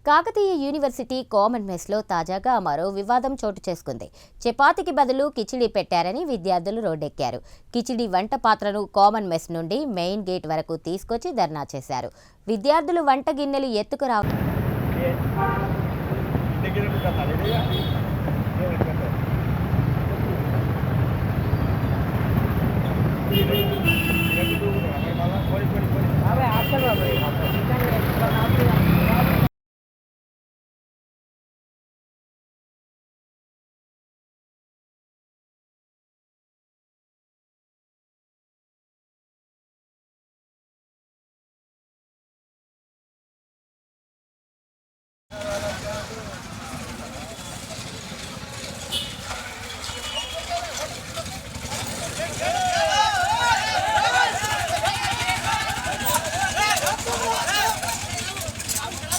Kakatiya university common మెస్లో తాజాగా మరో వివాదం చోటు చేసుకుంది. చపాతీకి బదులు కిచిడి పెట్టారని విద్యార్థులు రోడ్డెక్కారు. కిచిడి వంట పాత్రను కామన్ మెస్ నుండి మెయిన్ గేట్ వరకు తీసుకొచ్చి ధర్నా చేశారు. విద్యార్థులు వంట గిన్నెలు ఎత్తుకురా అవి